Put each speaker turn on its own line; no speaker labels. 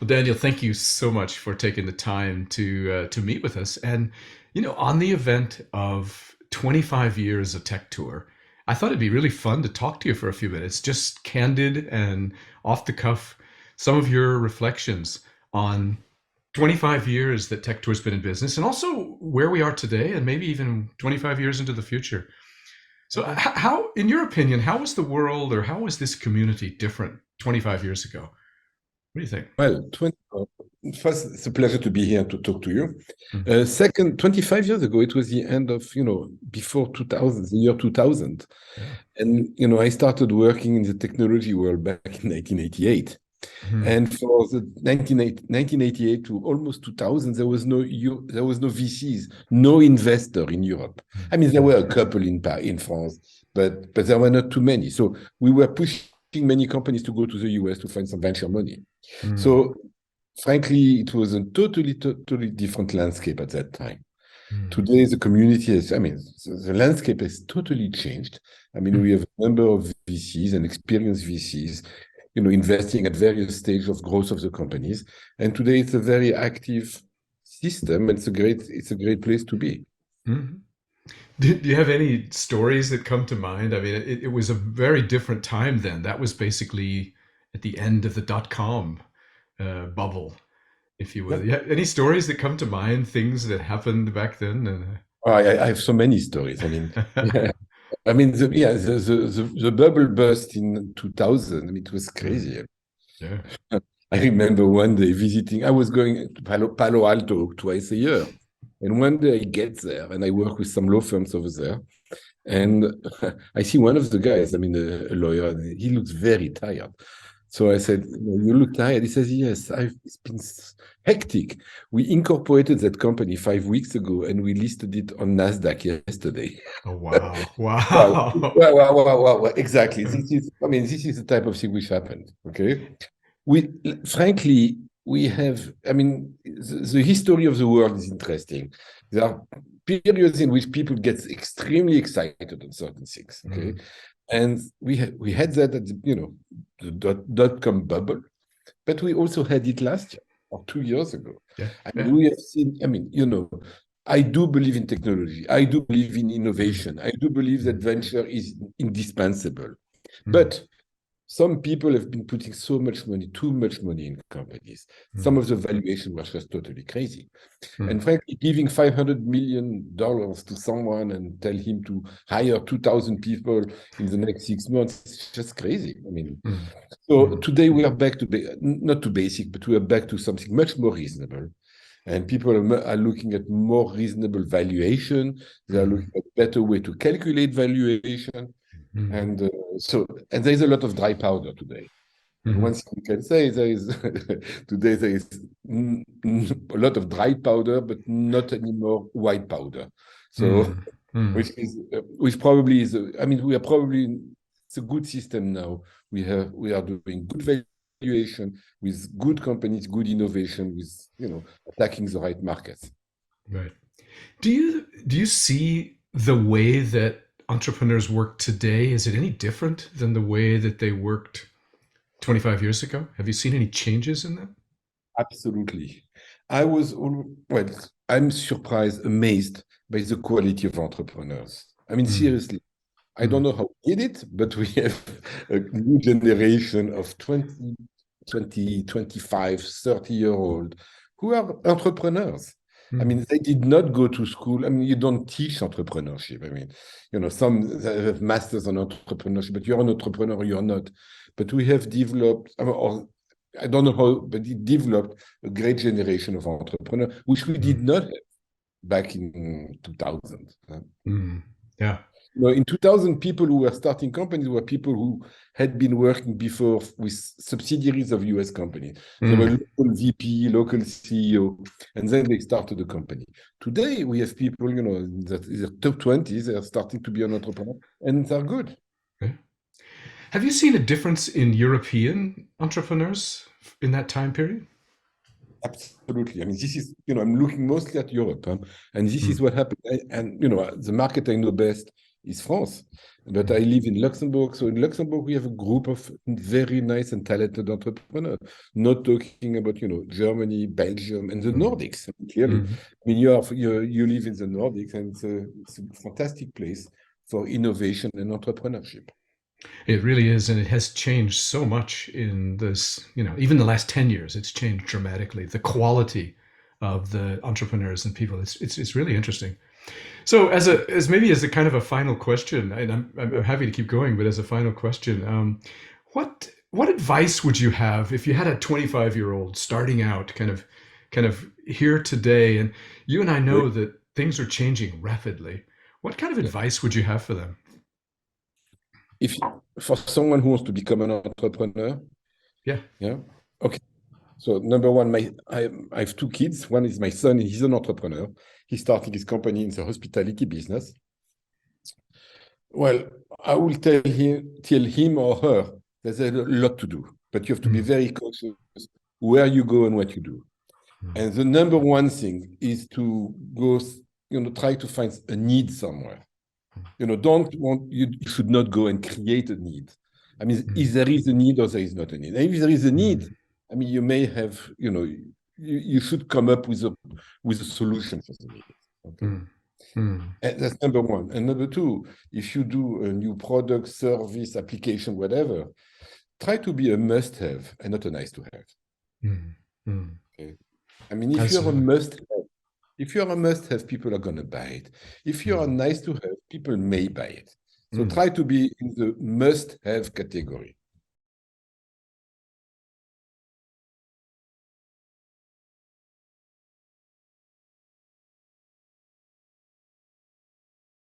Well, Daniel, thank you so much for taking the time to meet with us. And on the event of 25 years of Tech Tour, I thought it'd be really fun to talk to you for a few minutes, just candid and off the cuff, some of your reflections on 25 years that Tech Tour's been in business, and also where we are today, and maybe even 25 years into the future. So,
Okay.
how, in your opinion, how was the world, or how was this community different 25 years ago? What do you think?
Well, first, it's a pleasure to be here to talk to you.
Mm,
Second, 25 years ago, it was the end of, before 2000, the year 2000.
yeah.
And, I started working in the technology world back in 1988.
Mhm.
And for the 1988 to almost 2000, there was no VCs, no investor in Europe. I mean, there were a couple in France, but there were not too many. So we were pushing many companies to go to the US to find some venture money.
Mm,
So frankly, it was a totally different landscape at that time.
mm,
Today, the community is, I mean, the landscape has totally changed. I mean,
mm,
we have a number of VCs and experienced VCs, investing at various stages of growth of the companies. And today, it's a very active system. And it's a great place to be.
mm. Do you have any stories that come to mind? I mean, it was a very different time then. That was basically at the end of the dot-com bubble, if you will.
Yeah.
Yeah, any stories that come to mind, things that happened back then?
I have so many stories. I mean, yeah. I mean, the bubble burst in 2000. I mean, it was
Mm,
crazy.
yeah.
I remember one day visiting, I was going to Palo Alto twice a year. And one day I get there and I work with some law firms over there. And I see one of the guys, I mean, a lawyer, and he looks very tired. So I said, "You look tired." He says, "Yes, it's been hectic. We incorporated that company 5 weeks ago and we listed it on NASDAQ yesterday."
Oh, wow.
Wow.
Wow.
Wow. Exactly. I mean, this is the type of thing which happened. Okay. We, frankly, we have, I mean, the history of the world is interesting. There are periods in which people get extremely excited on certain things. Okay.
Mm,
And we had that at the dot-com bubble, but we also had it last year or 2 years ago.
yeah.
I
Yeah.
mean, we have seen, I mean, I do believe in technology. I do believe in
Mm,
innovation. I do believe that
mm,
venture is indispensable.
mm,
But some people have been putting so much money, too much money in companies. Some
mm,
of the valuation was just totally crazy. And
mm,
frankly, giving $500 million to someone and tell him to hire 2,000 people in the next 6 months, it's just crazy. I mean,
mm,
so
mm,
today we are back to, not to basic, but we are back to something much more reasonable. And people are looking at more reasonable valuation. They are
mm,
looking at better way to calculate valuation.
mm,
And and there is a lot of dry powder today. And
mm,
one thing we can say there is today there is a lot of dry powder, but not anymore white powder. So,
mm, mm.
which probably is, I mean, we are probably it's a good system now. We are doing good valuation with good companies, good innovation, with attacking the right markets.
Right. Do you see the way that entrepreneurs work today? Is it any different than the way that they worked 25 years ago? Have you seen any changes in that?
Absolutely. I was, well, I'm surprised, amazed by the quality of entrepreneurs. I mean,
Mm,
seriously, I don't
mm,
know how we did it, but we have a new generation of 20, 20, 25, 30-year-old who are entrepreneurs. I
mm,
mean, they did not go to school. I mean, you don't teach entrepreneurship. I mean, some have masters on entrepreneurship, but you're an entrepreneur or you're not. But we have developed, or I don't know how, but it developed a great generation of entrepreneurs, which we did
mm,
not have back in 2000.
mm. Yeah.
In 2000, people who were starting companies were people who had been working before with subsidiaries of US companies. They were
Mm,
local VP, local CEO, and then they started a company. Today, we have people, that in their top 20s, they are starting to be an entrepreneur, and they're good.
yeah. Have you seen a difference in European entrepreneurs in that time period?
Absolutely. I mean, this is, I'm looking mostly at Europe, and this is
Mm,
what happened. And, the market I know best is France. But I live in Luxembourg. So in Luxembourg, we have a group of very nice and talented entrepreneurs, not talking about, Germany, Belgium, and the
Mm.
Nordics, clearly.
Mm.
I mean, you live in the Nordics, and it's a fantastic place for innovation and entrepreneurship.
It really is, and it has changed so much in this, even the last 10 years, it's changed dramatically. The quality of the entrepreneurs and people, it's really interesting. So as maybe as a kind of a final question, and I'm happy to keep going, but as a final question, what advice would you have if you had a 25-year-old starting out, kind of here today, and you and I know
But
that things are changing rapidly. What kind of
yeah,
advice would you have for them?
if for someone who wants to become an entrepreneur,
Yeah.
yeah, okay. So number one, I have two kids. One is my son. He's an entrepreneur. He's starting his company in the hospitality business. Well, I will tell him or her there's a lot to do, but you have to be
Mm,
very cautious where you go and what you do.
mm,
And the number one thing is to go, try to find a need somewhere. Don't want you should not go and create a need. I mean,
mm,
if there is a need or there is not a need. And if there is a need,
mm,
I mean, you may have, you should come up with a solution for the need. Okay.
mm, mm,
And that's number one. And number two, if you do a new product, service, application, whatever, try to be a must-have and not a nice-to-have.
mm, mm.
Okay. I mean, if you're a
Absolutely.
must-have, if you're a must-have, people are going to buy it. If you're a
Mm,
nice-to-have, people may buy it. So
mm.
try to be in the must-have category.